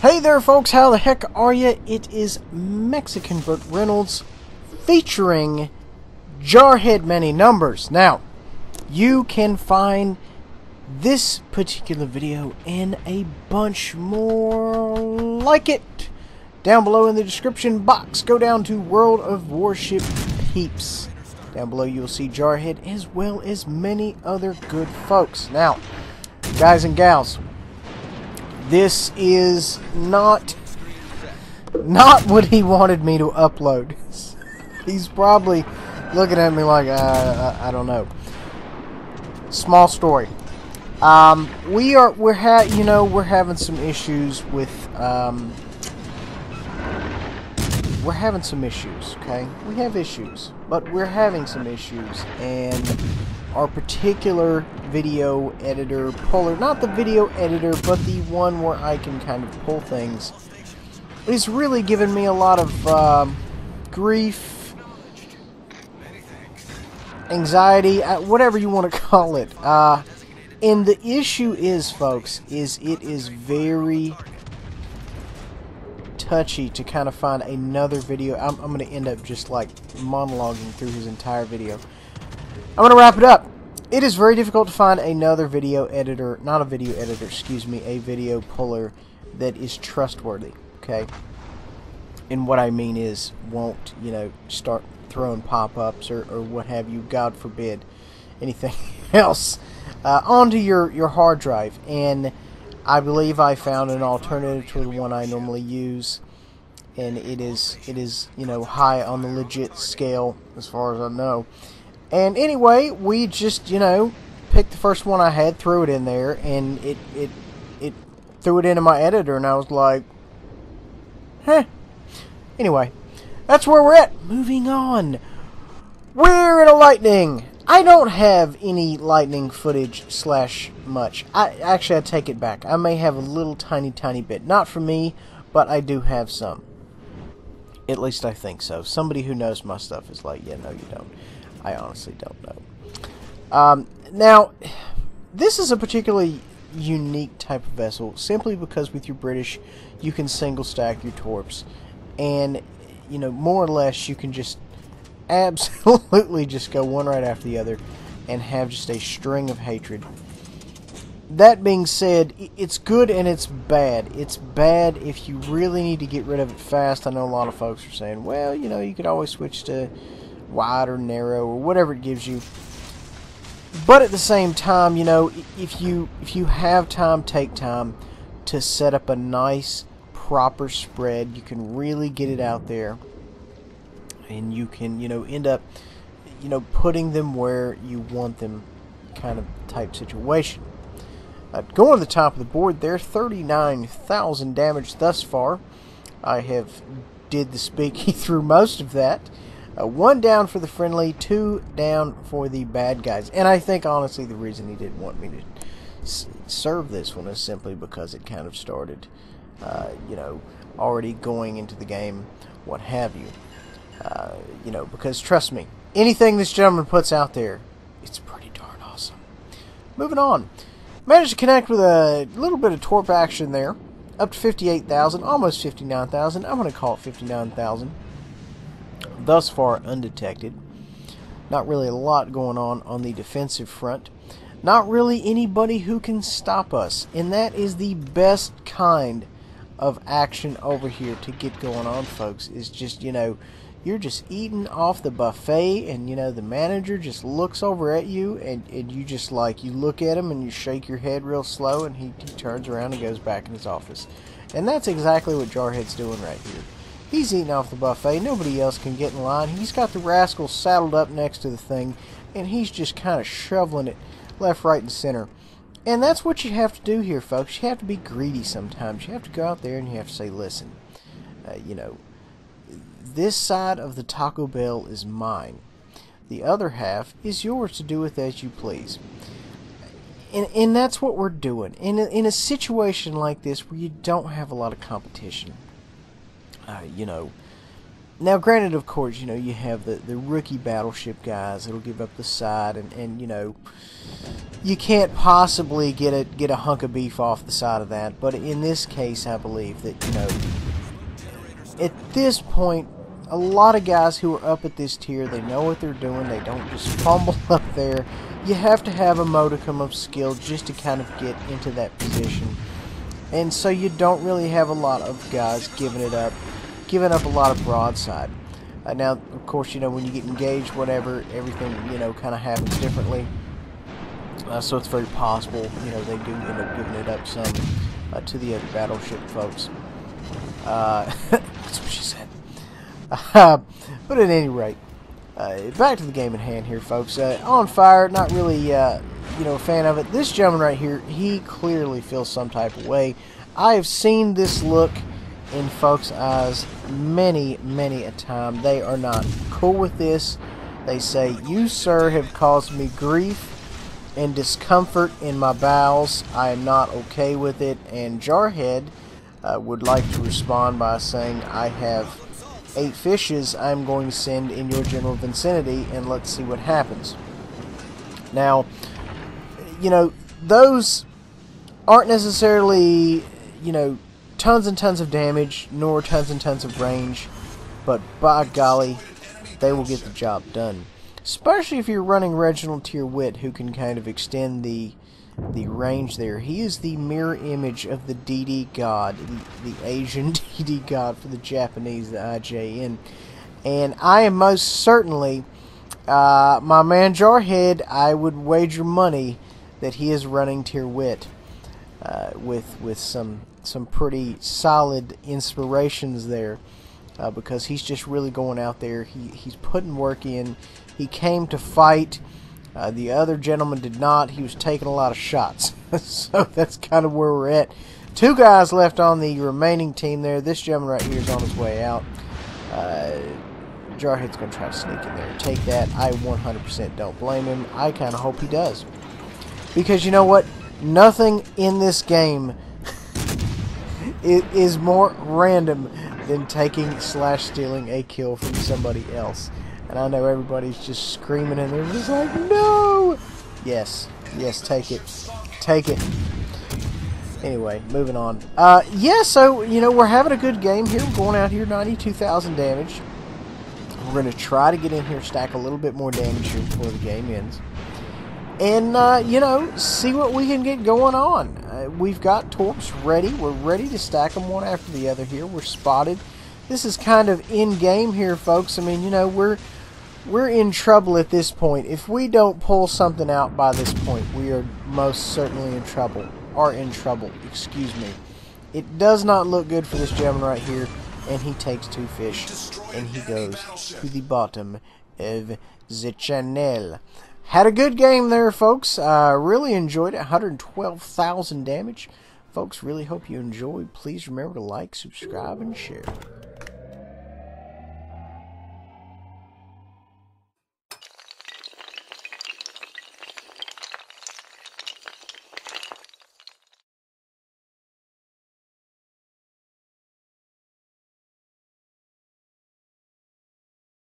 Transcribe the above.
Hey there folks, how the heck are ya? It is Mexican Burt Reynolds featuring Jarhead Many Numbers. Now, you can find this particular video and a bunch more like it down below in the description box. Go down to World of Warship Peeps. Down below you'll see Jarhead as well as many other good folks. Now, guys and gals, this is not what he wanted me to upload. He's probably looking at me like, I don't know. Small story. We're having some issues with we're having some issues, okay? We have issues, but we're having some issues, and our particular video editor puller, not the video editor, but the one where I can kind of pull things, is really giving me a lot of grief, anxiety, whatever you want to call it. And the issue is, folks, it is very touchy to kind of find another video. I'm going to end up just like monologuing through his entire video. I'm going to wrap it up. It is very difficult to find another video editor, not a video editor, excuse me, a video puller that is trustworthy, okay? And what I mean is won't, start throwing pop-ups or what have you, God forbid, anything else, onto your hard drive. And I believe I found an alternative to the one I normally use, and it is high on the legit scale as far as I know. And anyway, we just, picked the first one I had, threw it in there, and it threw it into my editor, and I was like, huh. Anyway, that's where we're at. Moving on. We're in a lightning. I don't have any lightning footage / much. I take it back. I may have a little tiny bit. Not for me, but I do have some. At least I think so. Somebody who knows my stuff is like, yeah, no, you don't. I honestly don't know. Now, this is a particularly unique type of vessel, simply because with your British, you can single stack your torps, and more or less you can just absolutely just go one right after the other and have just a string of hatred. That being said, it's good and it's bad. It's bad if you really need to get rid of it fast. I know a lot of folks are saying, well, you could always switch to wide or narrow or whatever it gives you. But at the same time, if you have time, take time to set up a nice proper spread. You can really get it out there, and you can end up putting them where you want them, kind of type situation. Going to the top of the board there, 39,000 damage thus far. I have did the speaking through most of that. 1 down for the friendly, 2 down for the bad guys. And I think, honestly, the reason he didn't want me to serve this one is simply because it kind of started, already going into the game, what have you. Because, trust me, anything this gentleman puts out there, it's pretty darn awesome. Moving on. Managed to connect with a little bit of torp action there. Up to 58,000, almost 59,000. I'm going to call it 59,000. Thus far undetected. Not really a lot going on the defensive front. Not really anybody who can stop us, and that is the best kind of action over here to get going on, folks. Is just you're just eating off the buffet, and the manager just looks over at you, and you just you look at him and you shake your head real slow, and he turns around and goes back in his office. And that's exactly what Jarhead's doing right here. He's eating off the buffet. Nobody else can get in line. He's got the rascal saddled up next to the thing, and he's just kind of shoveling it left, right, and center. And that's what you have to do here, folks. You have to be greedy sometimes. You have to go out there and you have to say, listen, this side of the Taco Bell is mine. The other half is yours to do with as you please. And that's what we're doing. In a situation like this where you don't have a lot of competition, now granted, of course, you have the rookie battleship guys that'll give up the side, and you can't possibly get a hunk of beef off the side of that. But in this case, I believe that, you know, at this point, a lot of guys who are up at this tier, they know what they're doing. They don't just fumble up there. You have to have a modicum of skill just to kind of get into that position. And so you don't really have a lot of guys giving up a lot of broadside. Now, of course, you know, when you get engaged, whatever, everything, you know, kind of happens differently. So it's very possible, you know, they do end up giving it up some to the other battleship folks. That's what she said. But at any rate, back to the game at hand here, folks. On fire, not really, you know, a fan of it. This gentleman right here, he clearly feels some type of way. I have seen this look in folks' eyes many, many a time. They are not cool with this. They say, "You, sir, have caused me grief and discomfort in my bowels. I am not okay with it." And Jarhead would like to respond by saying, "I have 8 fishes I'm going to send in your general vicinity, and let's see what happens." Now, you know, those aren't necessarily, you know, tons and tons of damage, nor tons and tons of range, but by golly, they will get the job done. Especially if you're running Reginald Tier Wit, who can kind of extend the range there. He is the mirror image of the DD God, the Asian DD God for the Japanese, the IJN. And I am most certainly, my man Jarhead, I would wager money that he is running Tier Wit with some pretty solid inspirations there, because he's just really going out there. He's putting work in. He came to fight. The other gentleman did not. He was taking a lot of shots. So that's kind of where we're at. 2 guys left on the remaining team there. This gentleman right here is on his way out. Jarhead's going to try to sneak in there and take that. I 100% don't blame him. I kind of hope he does. Because you know what? Nothing in this game is more random than taking / stealing a kill from somebody else. And I know everybody's just screaming and they're just like, no! Yes, take it. Take it. Anyway, moving on. Yeah, so, you know, we're having a good game here. We're going out here, 92,000 damage. We're going to try to get in here, stack a little bit more damage here before the game ends. And, you know, see what we can get going on. We've got torps ready. We're ready to stack them one after the other here. We're spotted. This is kind of in-game here, folks. I mean, you know, we're in trouble at this point. If we don't pull something out by this point, we are most certainly in trouble. Excuse me. It does not look good for this gentleman right here. And he takes 2 fish. And he goes to the bottom of the channel. Had a good game there, folks. Really enjoyed it. 112,000 damage. Folks, really hope you enjoyed. Please remember to like, subscribe, and share.